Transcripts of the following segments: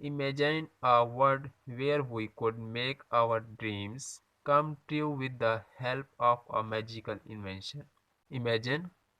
Imagine a world where we could make our dreams come true with the help of a magical invention. Imagine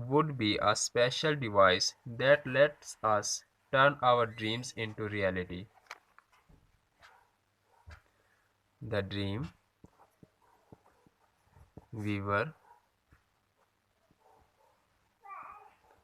would be a special device that lets us turn our dreams into reality. The weaver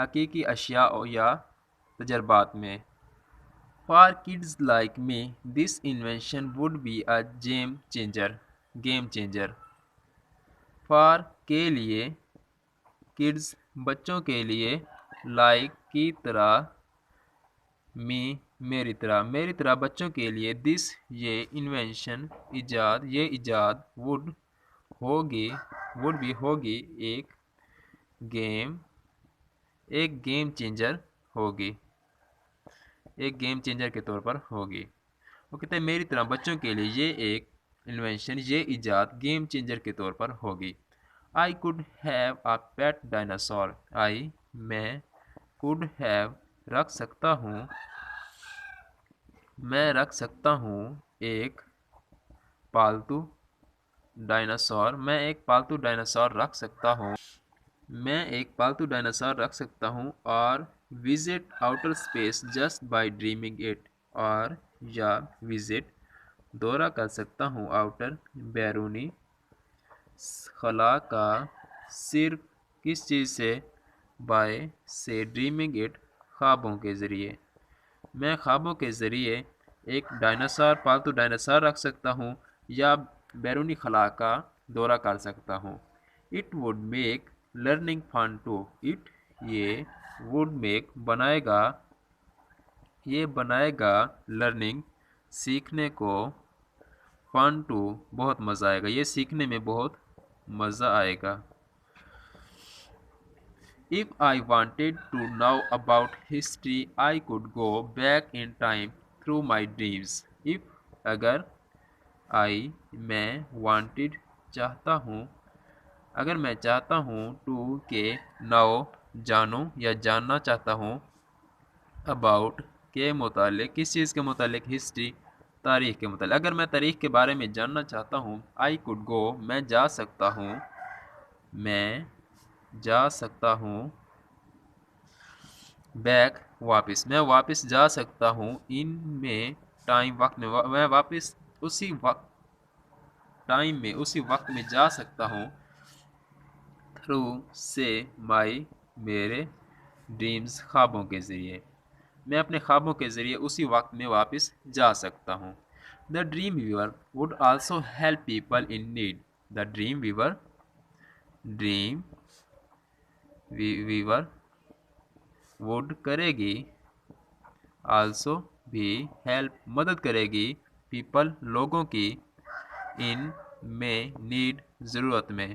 حقیقی اشیاء یا تجربات میں۔ For kids like me, this invention would be a game changer. For کے لیے kids بچوں کے لیے، like کی طرح، me میری طرح بچوں کے لیے، this یہ invention یہ ایجاد would ہوگی ایک گیم چینجر ہوگی، ایک گیم چینجر کے طور پر ہوگی۔ وہ کہتے ہیں میری طرح بچوں کے لیے یہ ایک انوینشن، یہ ایجاد گیم چینجر کے طور پر ہوگی۔ I could have a pet dinosaur. میں could have رکھ سکتا ہوں ایک پالتو ڈائناسور، میں ایک پالتو ڈائناسور رکھ سکتا ہوں، اور visit outer space just by dreaming it. اور یا visit دورہ کر سکتا ہوں آؤٹر بیرونی خلا کا، صرف کس چیز سے؟ by سے ڈریمنگ اٹ خوابوں کے ذریعے۔ میں خوابوں کے ذریعے ایک پالتو ڈائناسور رکھ سکتا ہوں یا بیرونی خلا کا دورہ کر سکتا ہوں۔ It would make learning fun too. یہ would make بنائے گا learning سیکھنے کو، fun too بہت مزہ آئے گا، یہ سیکھنے میں بہت مزہ آئے گا۔ If I wanted to know about history, I could go back in time through my dreams. If اگر میں wanted اگر میں چاہتا ہوں to کہ know جانوں یا جاننا چاہتا ہوں about کے متعلق، کس چیز کے متعلق؟ history تاریخ کے متعلق۔ اگر میں تاریخ کے بارے میں جاننا چاہتا ہوں I could go میں جا سکتا ہوں back واپس، میں واپس جا سکتا ہوں ان میں ٹائم وقت میں، میں واپس اسی وقت میں جا سکتا ہوں through سے میرے ڈریمز خوابوں کے ذریعے، میں اپنے خوابوں کے ذریعے اسی وقت میں واپس جا سکتا ہوں۔ The dream weaver would also help people in need. The dream weaver would کرے گی also بھی help مدد کرے گی people لوگوں کی in میں need ضرورت میں،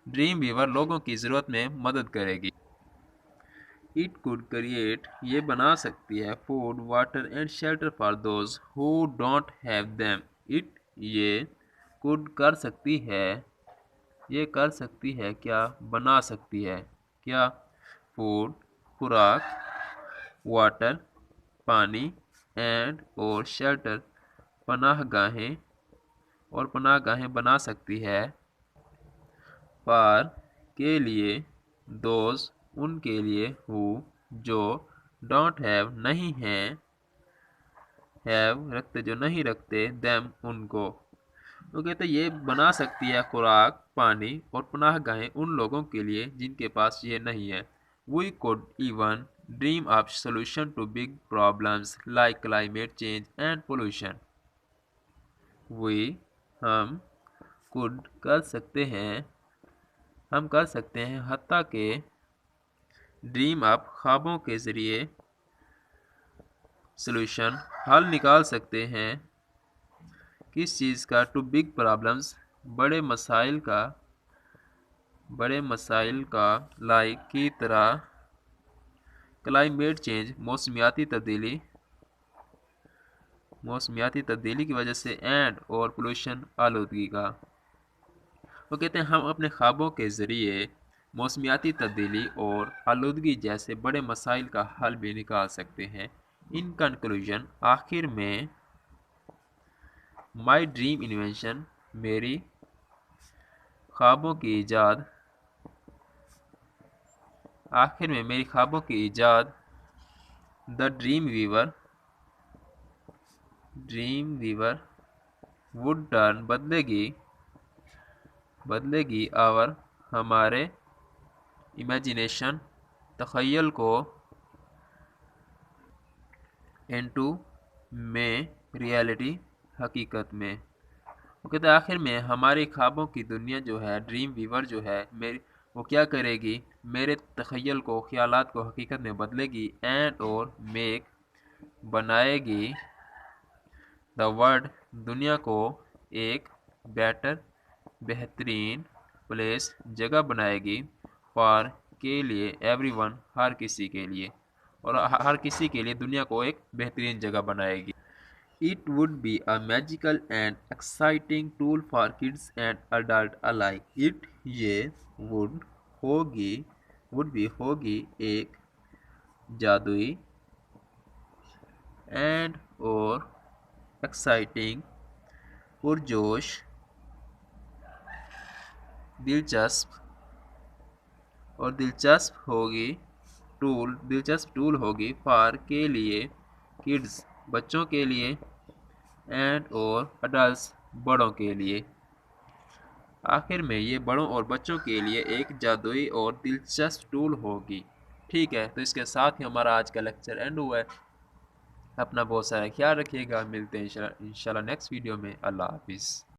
ڈریم ویور لوگوں کی ضرورت میں مدد کرے گی۔ It could create یہ بنا سکتی ہے food, water and shelter for those who don't have them. It یہ could کر سکتی ہے کیا؟ بنا سکتی ہے کیا؟ food خوراک، water پانی، and اور shelter پناہ گاہیں بنا سکتی ہے for کے لیے those ان کے لیے who جو don't have نہیں ہیں have رکھتے جو نہیں رکھتے them ان کو۔ وہ کہتے ہیں یہ بنا سکتی ہے خوراک، پانی اور پناہ گاہیں ان لوگوں کے لیے جن کے پاس یہ نہیں ہے۔ We could even dream up solution to big problems like climate change and pollution. ہم could کر سکتے ہیں حتیٰ کہ ڈریم اپ خوابوں کے ذریعے سلوشن حل نکال سکتے ہیں، کس چیز کا؟ ٹو بگ پرابلمس بڑے مسائل کا لائک کی طرح، کلائمیٹ چینج موسمیاتی تبدیلی کی وجہ سے، اینڈ اور پولوشن آلودگی کا۔ وہ کہتے ہیں ہم اپنے خوابوں کے ذریعے موسمیاتی تبدیلی اور آلودگی جیسے بڑے مسائل کا حل بھی نکال سکتے ہیں۔ ان کنکلوژن آخر میں مائی ڈریم انوینشن میری خوابوں کی ایجاد the dream viewer would turn بدلے گی آور ہمارے امیجینیشن تخیل کو انٹو میں ریالٹی حقیقت میں. وہ کہتے ہیں آخر میں ہماری خوابوں کی دنیا جو ہے ڈریم ویور جو ہے وہ کیا کرے گی؟ میرے تخیل کو خیالات کو حقیقت میں بدلے گی اینڈ اور میک بنائے گی دا ورلڈ دنیا کو ایک بیٹر بہترین پلیس جگہ بنائے گی فار کے لیے ایوری ون ہر کسی کے لیے اور ہر کسی کے لیے دنیا کو ایک بہترین جگہ بنائے گی. It would be a magical and exciting tool for kids and adults alike. یہ ہوگی ایک جادوئی اینڈ اور ایکسائٹنگ پرجوش دلچسپ ٹول ہوگی فار کے لیے کڈز بچوں کے لیے اینڈ اور اڈلٹس بڑوں کے لیے. آخر میں یہ بڑوں اور بچوں کے لیے ایک جادوئی اور دلچسپ ٹول ہوگی. ٹھیک ہے، تو اس کے ساتھ ہی ہمارا آج کا لیکچر اینڈ ہوا ہے. اپنا بہت سارا خیال رکھیے گا. ملتے ہیں انشاءاللہ نیکسٹ ویڈیو میں. اللہ حافظ.